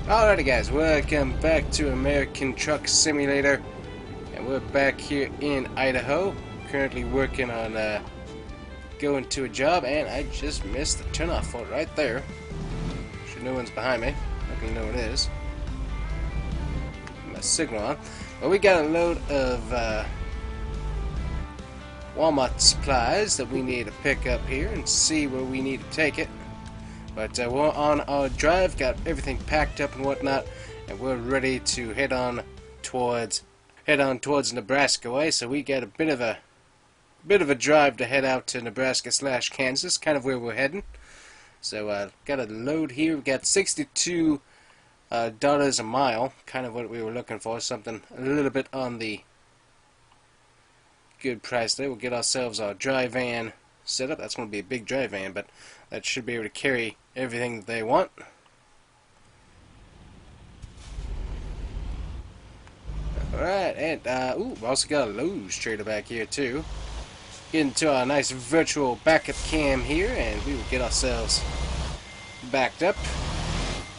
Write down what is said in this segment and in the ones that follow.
Alrighty guys, welcome back to American Truck Simulator, and we're back here in Idaho, currently working on going to a job, and I just missed the turnoff for it right there. Sure no one's behind me, luckily no one is. My signal on. But we got a load of Walmart supplies that we need to pick up here and see where we need to take it. But we're on our drive, got everything packed up and whatnot, and we're ready to head on towards Nebraska way. So we got a bit of a drive to head out to Nebraska / Kansas, kind of where we're heading. So got a load here. We got $62 a mile, kind of what we were looking for, something a little bit on the good price there. We'll get ourselves our dry van set up. That's going to be a big dry van, but that should be able to carry everything that they want. Alright, and we also got a Lowe's trailer back here too. Get into our nice virtual backup cam here, and we will get ourselves backed up.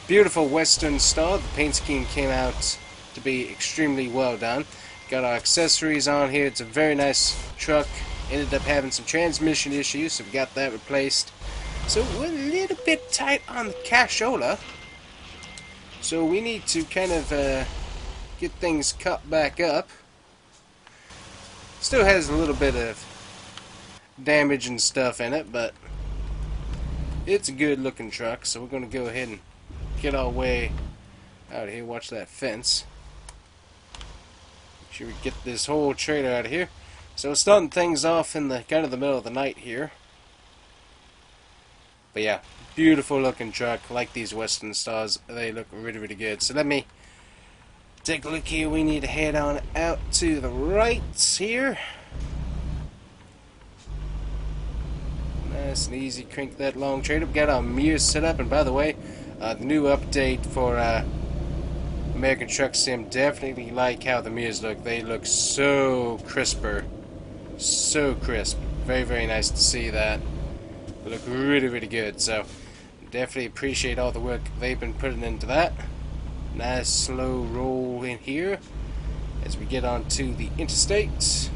Beautiful Western Star. The paint scheme came out to be extremely well done. Got our accessories on here. It's a very nice truck. Ended up having some transmission issues, so we got that replaced. So we're a little bit tight on the cashola, so we need to kind of get things cut back up. Still has a little bit of damage and stuff in it, but it's a good looking truck, so we're going to go ahead and get our way out of here. Watch that fence. Make sure we get this whole trailer out of here. So we're starting things off in the kind of the middle of the night here. But yeah, beautiful looking truck. Like these Western Stars, they look really, really good. So let me take a look here. We need to head on out to the right here. Nice and easy. Crank that long trailer. We got our mirrors set up. And by the way, the new update for American Truck Sim, definitely like how the mirrors look. They look so crisper. So crisp. Very, very nice to see that. They look really, really good. So definitely appreciate all the work they've been putting into that. Nice slow roll in here as we get onto the interstate.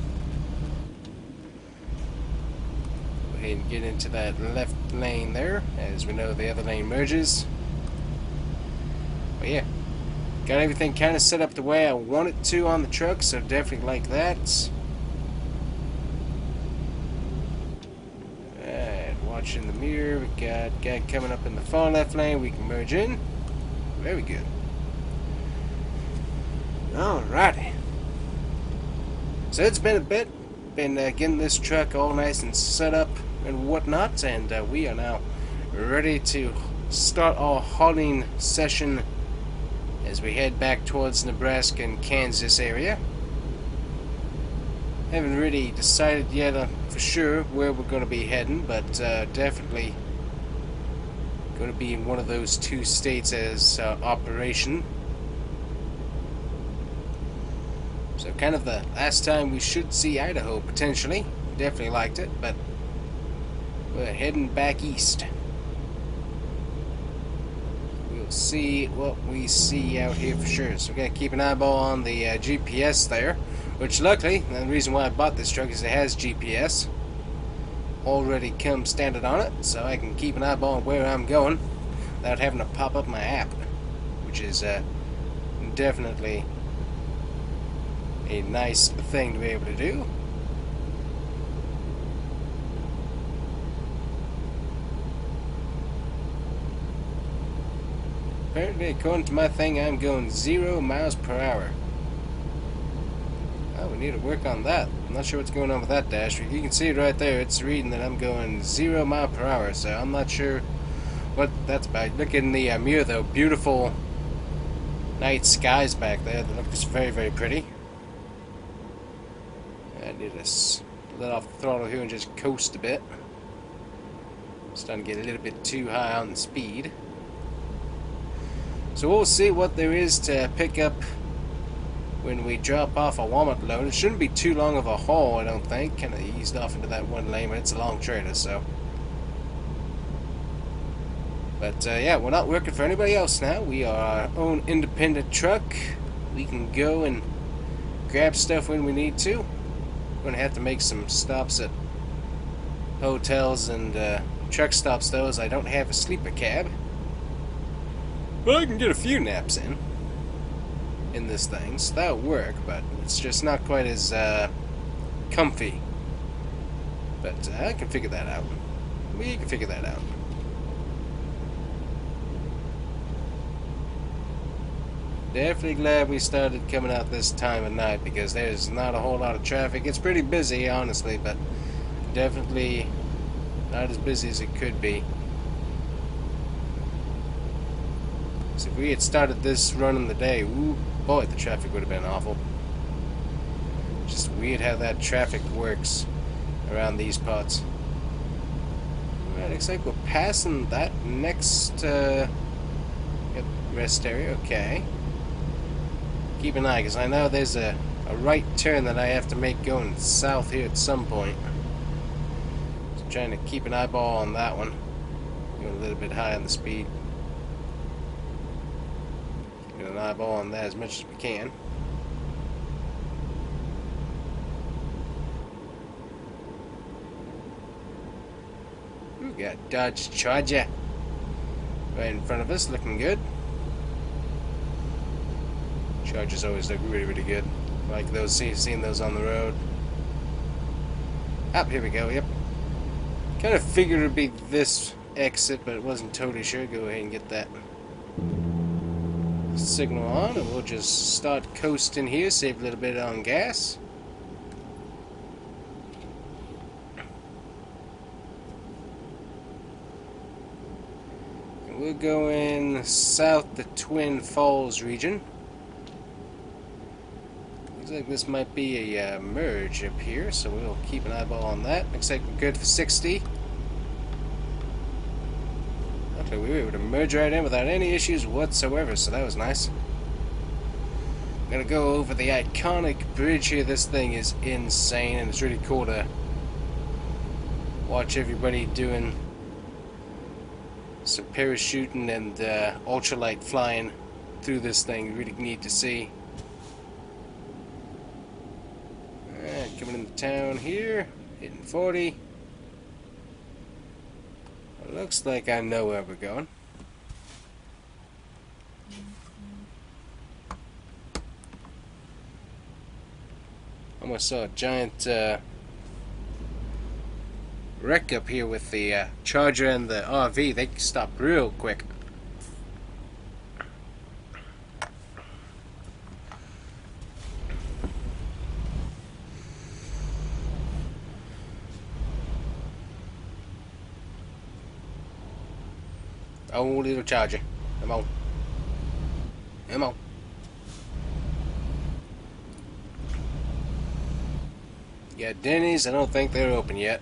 Go ahead and get into that left lane there, as we know the other lane merges. But yeah, got everything kind of set up the way I want it to on the truck, so definitely like that. In the mirror, we got guy coming up in the far left lane. We can merge in. Very good. Alrighty. So it's been a bit. Been getting this truck all nice and set up and whatnot, and we are now ready to start our hauling session as we head back towards Nebraska and Kansas area. Haven't really decided yet for sure where we're going to be heading, but definitely going to be in one of those two states as operation. So kind of the last time we should see Idaho potentially. Definitely liked it, but we're heading back east. We'll see what we see out here for sure. So we got to keep an eyeball on the GPS there. Which luckily, the reason why I bought this truck is it has GPS already come standard on it, so I can keep an eyeball on where I'm going without having to pop up my app, which is definitely a nice thing to be able to do. Apparently, according to my thing, I'm going 0 miles per hour. Oh, we need to work on that. I'm not sure what's going on with that dash. You can see it right there. It's reading that I'm going 0 mile per hour, so I'm not sure what that's about. Look in the mirror, though. Beautiful night skies back there. That looks very, very pretty. I need to let off the throttle here and just coast a bit. Starting to get a little bit too high on the speed. So we'll see what there is to pick up when we drop off a Walmart load. It shouldn't be too long of a haul, I don't think. Kind of eased off into that one lane, but it's a long trailer, so But yeah, we're not working for anybody else now. We are our own independent truck. We can go and grab stuff when we need to. We're going to have to make some stops at hotels and truck stops, though, as I don't have a sleeper cab. But I can get a few naps in this thing, so that'll work, but it's just not quite as comfy. But I can figure that out. We can figure that out. Definitely glad we started coming out this time of night, because there's not a whole lot of traffic. It's pretty busy, honestly, but definitely not as busy as it could be. So if we had started this run in the day, ooh, boy, the traffic would have been awful. Just weird how that traffic works around these parts. Alright, looks like we're passing that next yep, rest area. Okay. Keep an eye, because I know there's a right turn that I have to make going south here at some point. So trying to keep an eyeball on that one. Going a little bit high on the speed. Keeping an eyeball on that as much as we can. We got Dodge Charger right in front of us, looking good. Chargers always look really, really good. Like those, seen those on the road. Up, here we go, yep. Kind of figured it would be this exit, but it wasn't totally sure. Go ahead and get that signal on, and we'll just start coasting here, save a little bit on gas. And we're going south the Twin Falls region. Looks like this might be a merge up here, so we'll keep an eyeball on that. Looks like we're good for 60. Okay, we were able to merge right in without any issues whatsoever, so that was nice. I'm gonna go over the iconic bridge here. This thing is insane, and it's really cool to watch everybody doing some parachuting and ultralight flying through this thing. Really neat to see. Alright, coming into town here, hitting 40. Looks like I know where we're going. Almost saw a giant wreck up here with the Charger and the RV. They stopped real quick. Oh, little Charger. Come on. Come on. Yeah, Denny's, I don't think they're open yet.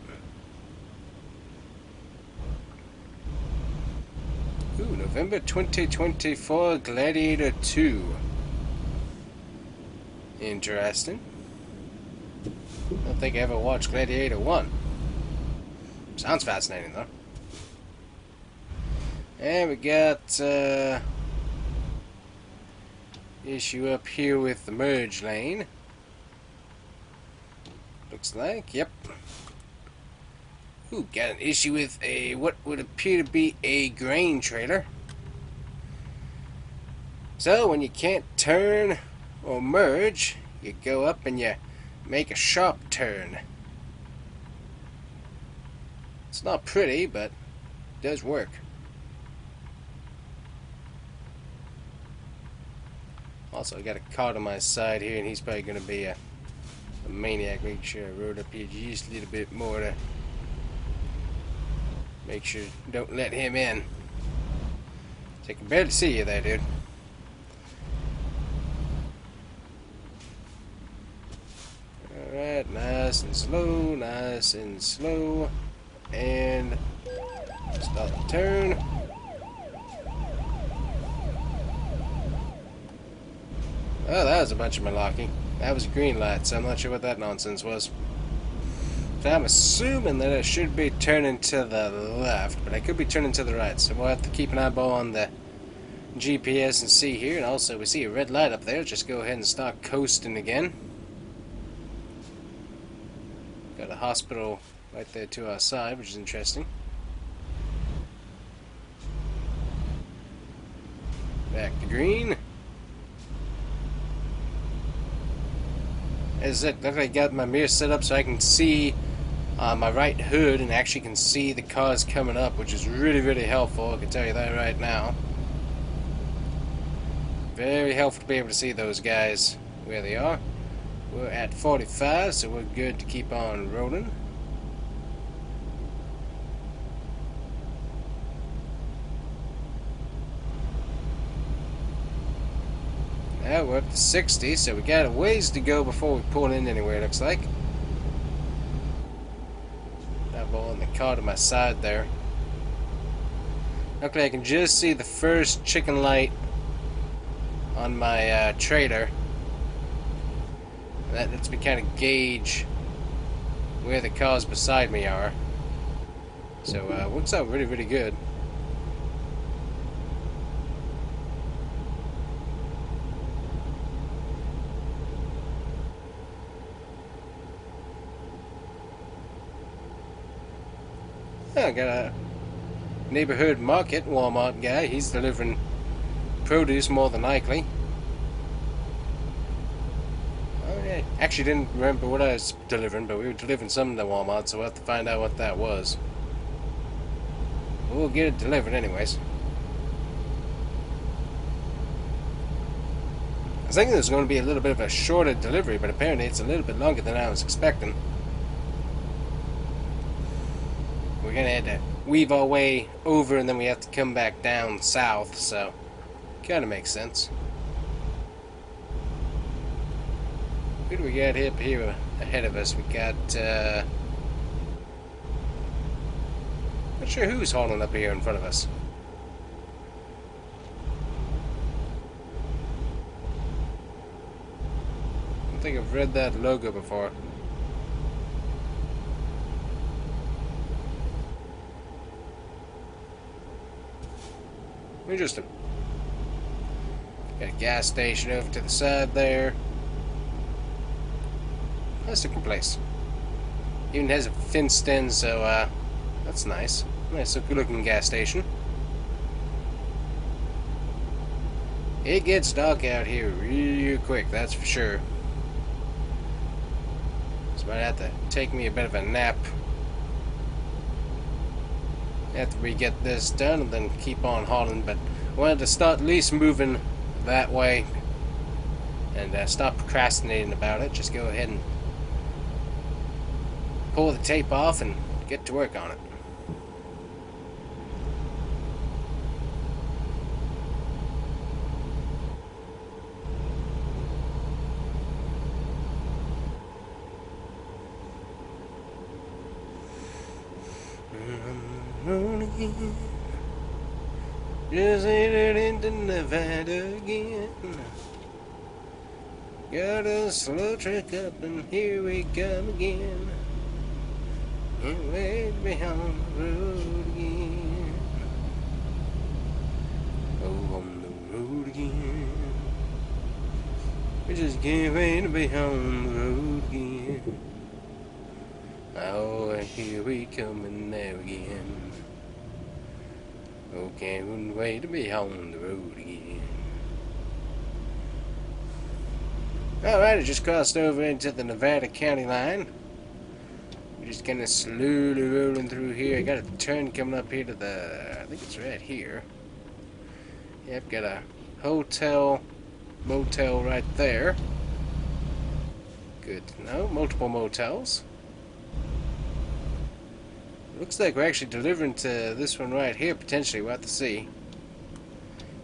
Ooh, November 2024 Gladiator 2. Interesting. I don't think I ever watched Gladiator 1. Sounds fascinating, though. And we got issue up here with the merge lane. Looks like, yep. Ooh, got an issue with a what would appear to be a grain trailer. So when you can't turn or merge, you go up and you make a sharp turn. It's not pretty, but it does work. Also, I got a car to my side here, and he's probably going to be a maniac. Make sure I rode up here just a little bit more to make sure don't let him in. So I can barely see you there, dude. Alright, nice and slow, nice and slow. And start the turn. Oh, that was a bunch of malarkey. That was a green light, so I'm not sure what that nonsense was. So I'm assuming that it should be turning to the left, but I could be turning to the right, so we'll have to keep an eyeball on the GPS and see here. And also, we see a red light up there. Just go ahead and start coasting again. Got a hospital right there to our side, which is interesting. Back to green. As it looks like I got my mirror set up so I can see my right hood and actually can see the cars coming up, which is really, really helpful. I can tell you that right now. Very helpful to be able to see those guys where they are. We're at 45, so we're good to keep on rolling. Now we're up to 60, so we got a ways to go before we pull in anywhere, it looks like. I'm rolling the car to my side there. Okay, I can just see the first chicken light on my trailer. That lets me kind of gauge where the cars beside me are. So works out really, really good. I got a neighborhood market Walmart guy. He's delivering produce more than likely. I actually didn't remember what I was delivering, but we were delivering something to Walmart, so we'll have to find out what that was. We'll get it delivered anyways. I was thinking it was going to be a little bit of a shorter delivery, but apparently it's a little bit longer than I was expecting. We're going to have to weave our way over and then we have to come back down south, so kind of makes sense. Who do we got here ahead of us? We got, not sure who's hauling up here in front of us. I don't think I've read that logo before. Interesting. Got a gas station over to the side there. Nice looking place. Even has a fenced in, so that's nice. Nice looking gas station. It gets dark out here real quick, that's for sure. So might have to take me a bit of a nap after we get this done and then keep on hauling, but I wanted to start at least moving that way and stop procrastinating about it. Just go ahead and pull the tape off and get to work on it. Just headed into Nevada again. Got a slow truck up and here we come again. And way behind the road again. Oh, on the road again. We just can't wait to be on the road again. Oh, and here we come and there again. Oh, can't wait to be on the road again. Alright, I just crossed over into the Nevada county line. We're just kind of slowly rolling through here. I got a turn coming up here to the, I think it's right here. Yep, got a hotel, motel right there. Good to know. Multiple motels. Looks like we're actually delivering to this one right here, potentially. We'll have to see.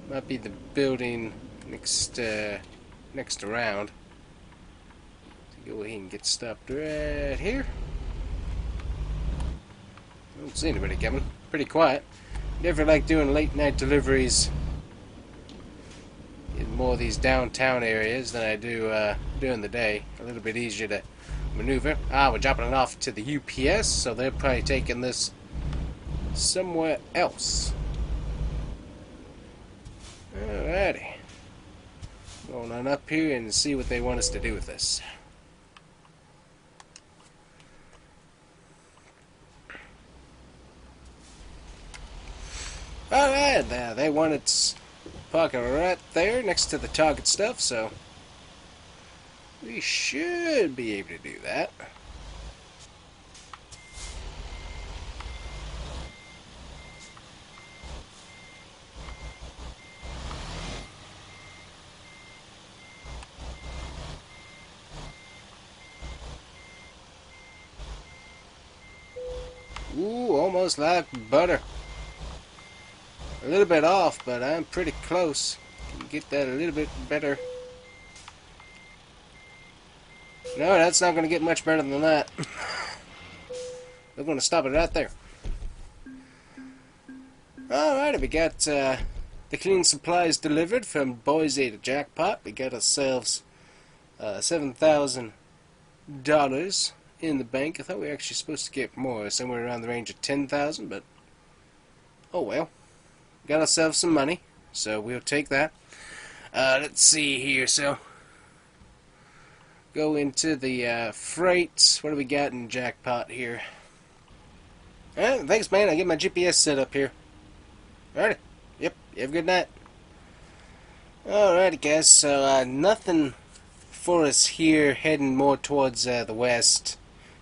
Might be the building next around. So go ahead and get stopped right here. I don't see anybody coming. Pretty quiet. Never like doing late night deliveries in more of these downtown areas than I do during the day. A little bit easier to maneuver. We're dropping it off to the UPS, so they're probably taking this somewhere else. Alrighty. Going on up here and see what they want us to do with this. Alright, they wanted parking right there next to the Target stuff, so we should be able to do that. Ooh, almost like butter. A little bit off, but I'm pretty close. Can get that a little bit better. No, that's not going to get much better than that. We're going to stop it right there. Alright, we got the cleaning supplies delivered from Boise to Jackpot. We got ourselves $7,000 in the bank. I thought we were actually supposed to get more, somewhere around the range of $10,000, but oh well. Got ourselves some money, so we'll take that. Let's see here, so go into the freight. What do we got in Jackpot here? Thanks, man. I get my GPS set up here. Alrighty. Yep. You have a good night. Alrighty, guys. So nothing for us here. Heading more towards the west.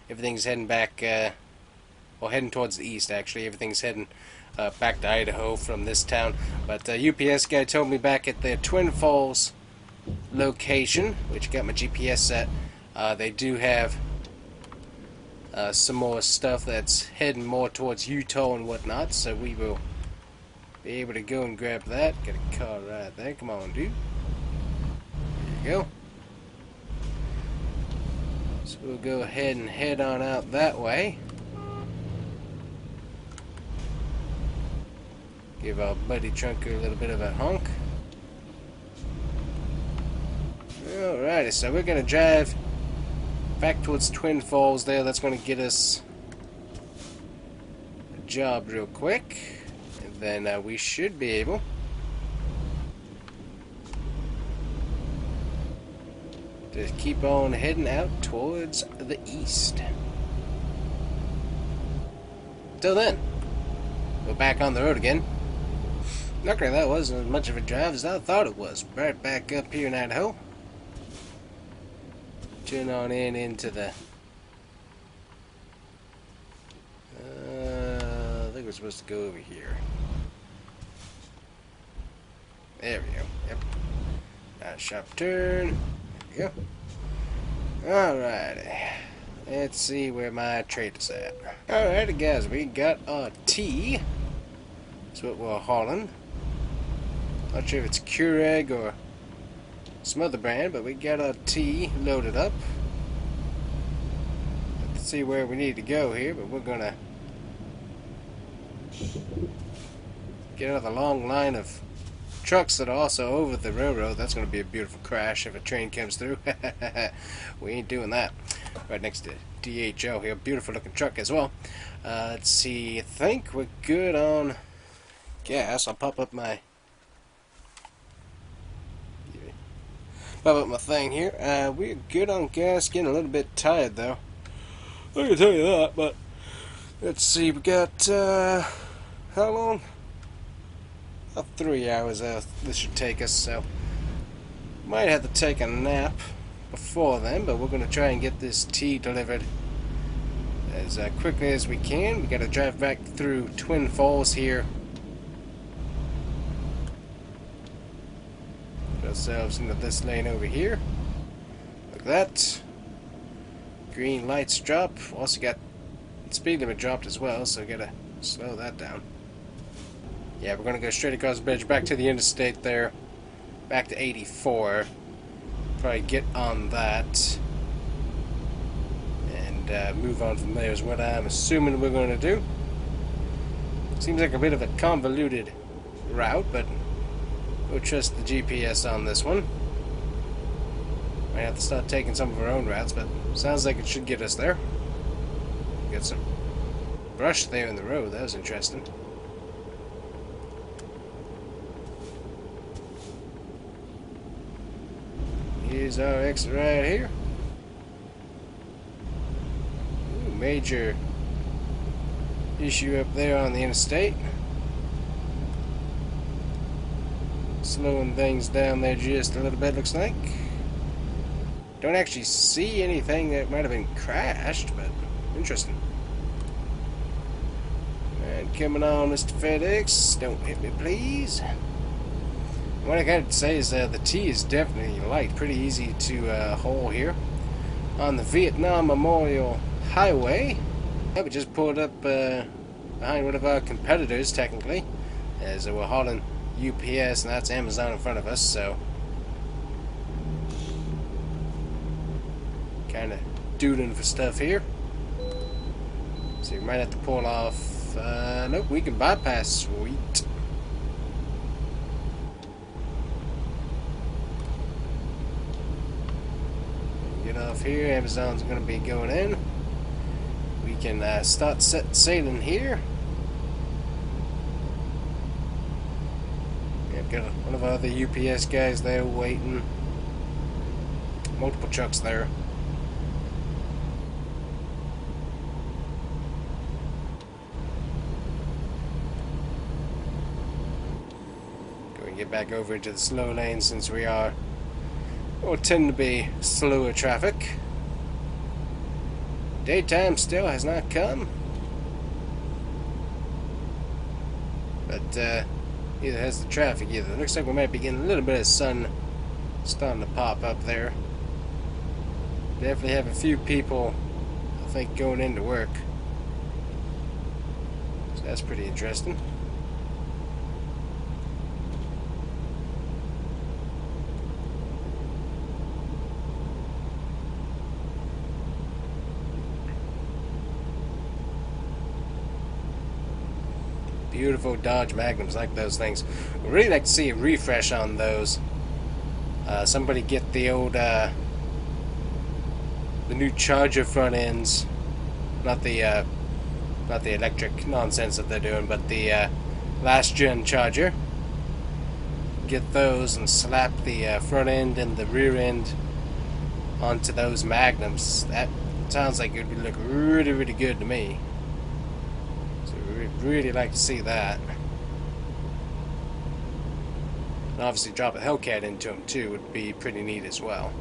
Everything's heading back. Well, heading towards the east. Actually, everything's heading back to Idaho from this town. But UPS guy told me back at their Twin Falls location, which got my GPS set, they do have some more stuff that's heading more towards Utah and whatnot, so we will be able to go and grab that. Got a car right there. Come on, dude. There you go. So we'll go ahead and head on out that way. Give our buddy Trunker a little bit of a honk. Alrighty, so we're going to drive back towards Twin Falls there. That's going to get us a job real quick. And then we should be able to keep on heading out towards the east. Till then, we're back on the road again. Luckily, that wasn't as much of a drive as I thought it was. Right back up here in Idaho. Turn on into the... I think we're supposed to go over here. There we go. Yep. Nice sharp turn. There we go. Alrighty. Let's see where my trailer's at. Alrighty, guys. We got our tea. That's what we're hauling. Not sure if it's Keurig or some other brand, but we got our tea loaded up. Let's see where we need to go here, but we're gonna get out of the long line of trucks that are also over the railroad. That's gonna be a beautiful crash if a train comes through. We ain't doing that. Right next to DHL here, beautiful looking truck as well. Let's see, I think we're good on gas. I'll pop up my thing here. We're good on gas. Getting a little bit tired though. I can tell you that. But let's see. We got how long? About 3 hours. This should take us. So might have to take a nap before then. But we're gonna try and get this tea delivered as quickly as we can. We got to drive back through Twin Falls here. Ourselves into this lane over here. Like that. Green lights drop. Also got speed limit dropped as well, so gotta slow that down. Yeah, we're gonna go straight across the bridge back to the interstate there. Back to 84. Probably get on that. And move on from there is what I'm assuming we're gonna do. Seems like a bit of a convoluted route, but we'll trust the GPS on this one. Might have to start taking some of our own routes, but sounds like it should get us there. Got some brush there in the road. That was interesting. Here's our exit right here. Ooh, major issue up there on the interstate. Slowing things down there just a little bit, looks like. Don't actually see anything that might have been crashed, but interesting. And coming on, Mr. FedEx. Don't hit me, please. What I got to say is the T is definitely light. Pretty easy to haul here. On the Vietnam Memorial Highway. Yeah, we just pulled up behind one of our competitors, technically. As we're hauling UPS, and that's Amazon in front of us, so kind of doodling for stuff here. So we might have to pull off. Nope, we can bypass. Sweet. Get off here. Amazon's going to be going in. We can start sailing here. Got one of our other UPS guys there waiting. Multiple trucks there. Go and get back over into the slow lane since we are, or tend to be, slower traffic. Daytime still has not come. But, either has the traffic either. Looks like we might be getting a little bit of sun starting to pop up there. Definitely have a few people, I think, going into work. So that's pretty interesting. Beautiful Dodge Magnums, like those things. We'd really like to see a refresh on those. Somebody get the old, the new Charger front ends, not the electric nonsense that they're doing, but the last gen Charger. Get those and slap the front end and the rear end onto those Magnums. That sounds like it would look really, really good to me. Really like to see that. And obviously drop a Hellcat into them too would be pretty neat as well.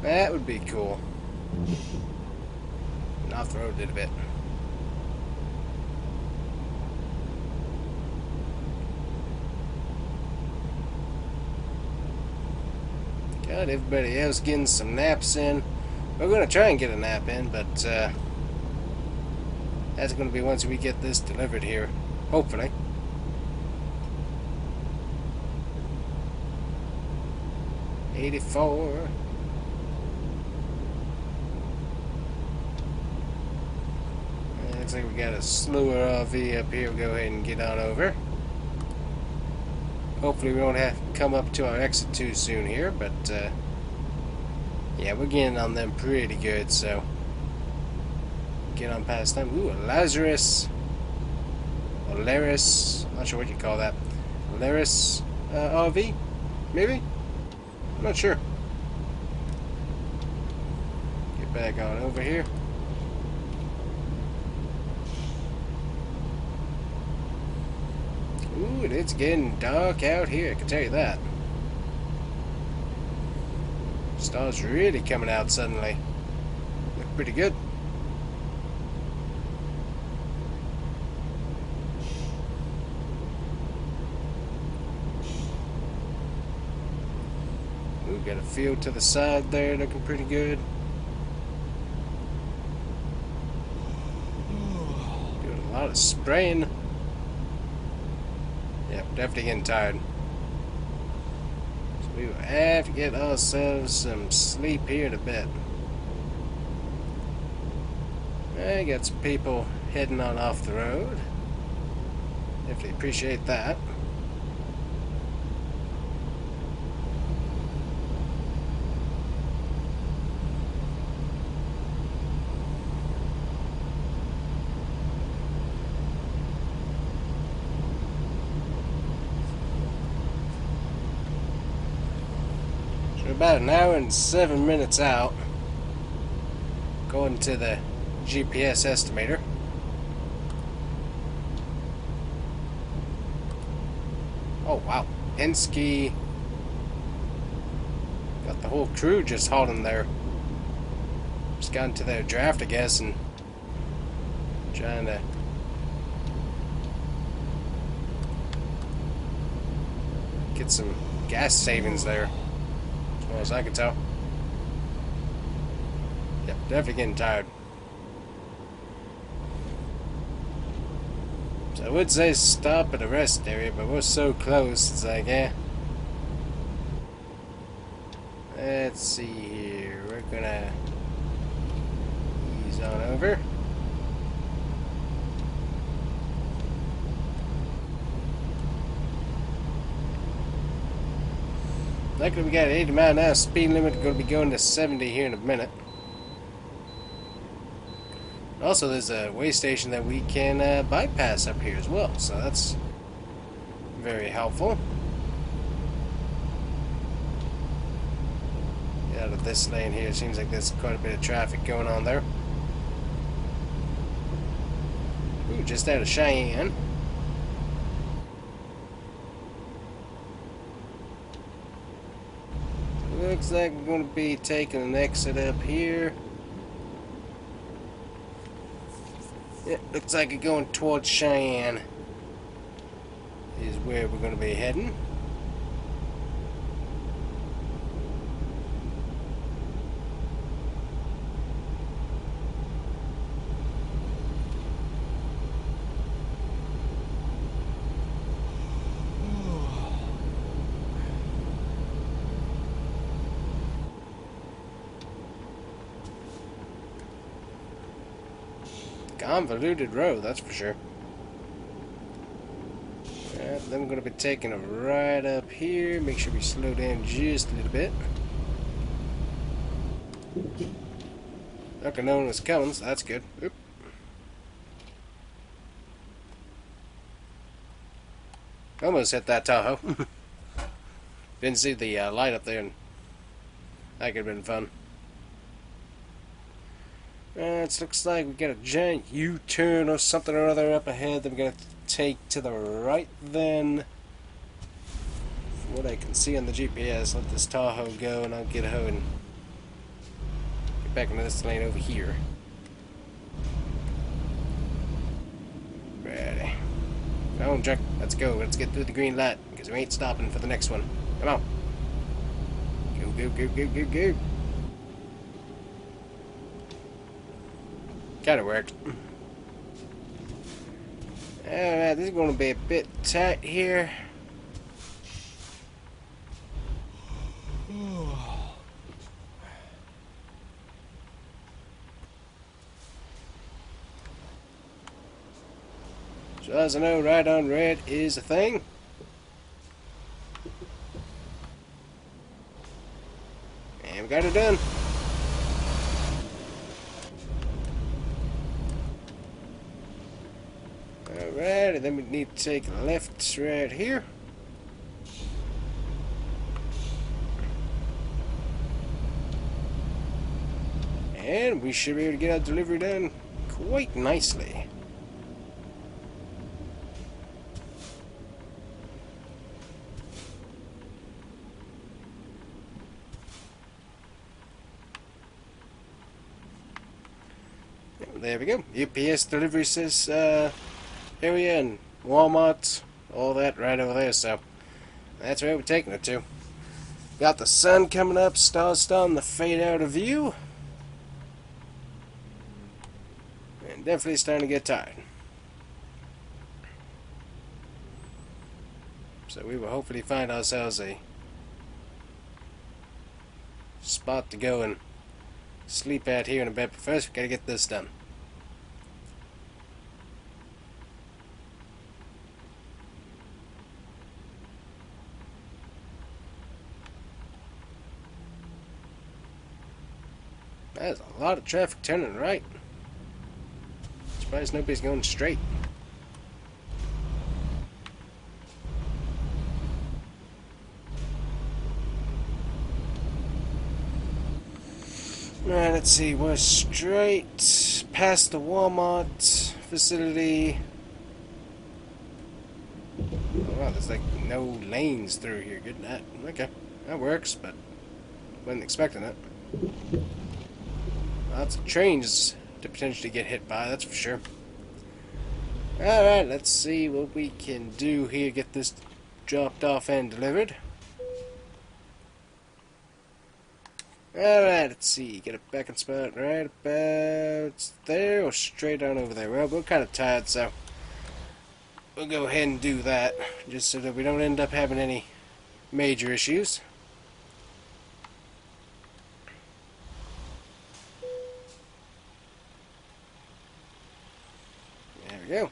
That would be cool. And off the road a little bit. Got everybody else getting some naps in. We're going to try and get a nap in, but that's going to be once we get this delivered here, hopefully. '84. Looks like we got a slower RV up here. We'll go ahead and get on over. Hopefully we won't have to come up to our exit too soon here, but yeah, we're getting on them pretty good, so get on past them. Ooh, a Lazarus. Or Laris. I'm not sure what you call that. Laris RV? Maybe? I'm not sure. Get back on over here. Ooh, and it's getting dark out here, I can tell you that. Stars really coming out suddenly. Look pretty good. We've got a field to the side there looking pretty good. Doing a lot of spraying. Yep, definitely getting tired. So we will have to get ourselves some sleep here in a bit. I got some people heading on off the road. Definitely appreciate that. We're about an hour and 7 minutes out, according to the GPS estimator. Oh wow, Penske got the whole crew just hauling there. Just got into their draft, I guess, and trying to get some gas savings there, as far as I can tell. Yep, definitely getting tired. So I would say stop at a rest area, but we're so close, it's like, eh. Let's see here, we're gonna ease on over. Luckily we got an 80 mile an hour speed limit. We're going to be going to 70 here in a minute. Also, there's a way station that we can bypass up here as well, so that's very helpful. Get out of this lane here. It seems like there's quite a bit of traffic going on there. Ooh, just out of Cheyenne. Looks like we're going to be taking an exit up here. Yeah, looks like it's going towards Cheyenne is where we're going to be heading. Convoluted road, that's for sure. Alright, then we're going to be taking a right up here. Make sure we slow down just a little bit. Okay, no one was coming, so that's good. Oop. Almost hit that Tahoe. Didn't see the light up there, and that could have been fun. It looks like we got a giant U-turn or something or other up ahead that we're going to take to the right then. From what I can see on the GPS, let this Tahoe go and I'll get home and get back into this lane over here. Ready. Come on, Jack. Let's go. Let's get through the green light because we ain't stopping for the next one. Come on. Go, go, go, go, go, go. Kinda worked. Alright, this is going to be a bit tight here. So as I know, right on red is a thing. And we got it done. Alright, and then we need to take a left right here. And we should be able to get our delivery done quite nicely. There we go. UPS Deliveries area and Walmart, all that right over there, so that's where we're taking it to. Got the sun coming up, stars starting to fade out of view, and definitely starting to get tired. So we will hopefully find ourselves a spot to go and sleep at here in a bit, but first we gotta get this done. There's a lot of traffic turning right. Surprised nobody's going straight. Alright, let's see, we're straight past the Walmart facility. Oh wow, there's like no lanes through here. Good night. Okay, that works, but wasn't expecting it. Lots of trains to potentially get hit by, that's for sure. Alright, let's see what we can do here. Get this dropped off and delivered. Alright, let's see. Get a back in spot right about there or straight on over there. Well, we're kind of tired, so we'll go ahead and do that just so that we don't end up having any major issues. There we go.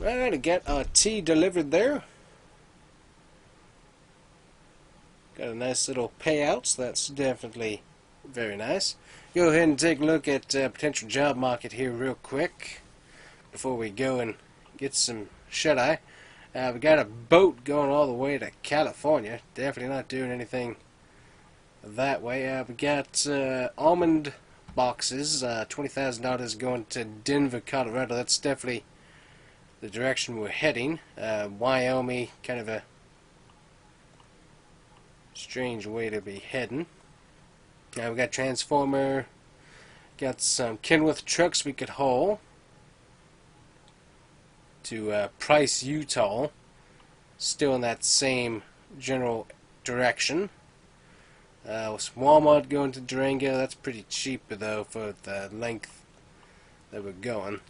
Alright, to get our tea delivered there. Got a nice little payout, so that's definitely very nice. Go ahead and take a look at potential job market here real quick before we go and get some shut-eye. We got a boat going all the way to California. Definitely not doing anything that way. We got almond boxes, $20,000 going to Denver, Colorado. That's definitely the direction we're heading. Wyoming, kind of a strange way to be heading. We got transformer, got some Kenworth trucks we could haul to Price, Utah. Still in that same general direction. Walmart going to Durango. That's pretty cheap though for the length that we're going.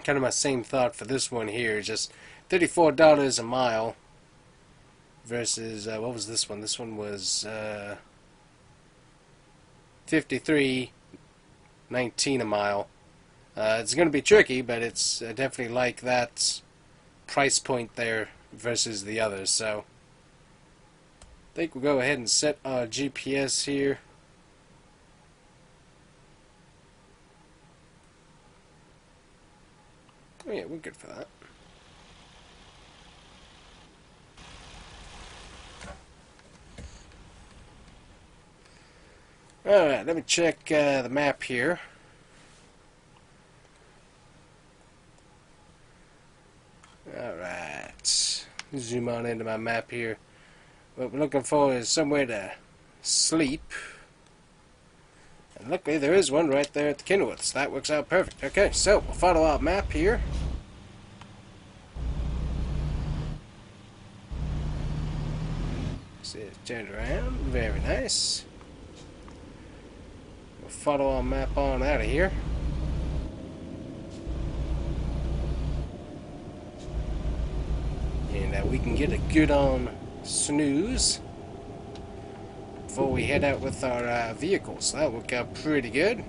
Kind of my same thought for this one here, just $34 a mile versus what was this one? This one was $53.19 a mile. It's going to be tricky, but it's definitely like that price point there versus the others. So I think we'll go ahead and set our GPS here. Oh yeah, we're good for that. Alright, let me check the map here. Alright, zoom on into my map here. What we're looking for is somewhere to sleep. And luckily there is one right there at the Kenworth, so that works out perfect. Okay, so we'll follow our map here. See, it's turned around. Very nice. We'll follow our map on out of here. And we can get a good on snooze before we head out with our vehicles. That'll work out pretty good.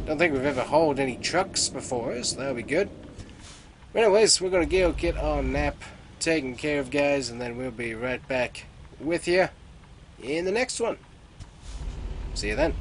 Don't think we've ever hauled any trucks before, so that'll be good. But anyways, we're going to go get our nap taken care of, guys, and then we'll be right back with you in the next one. See you then.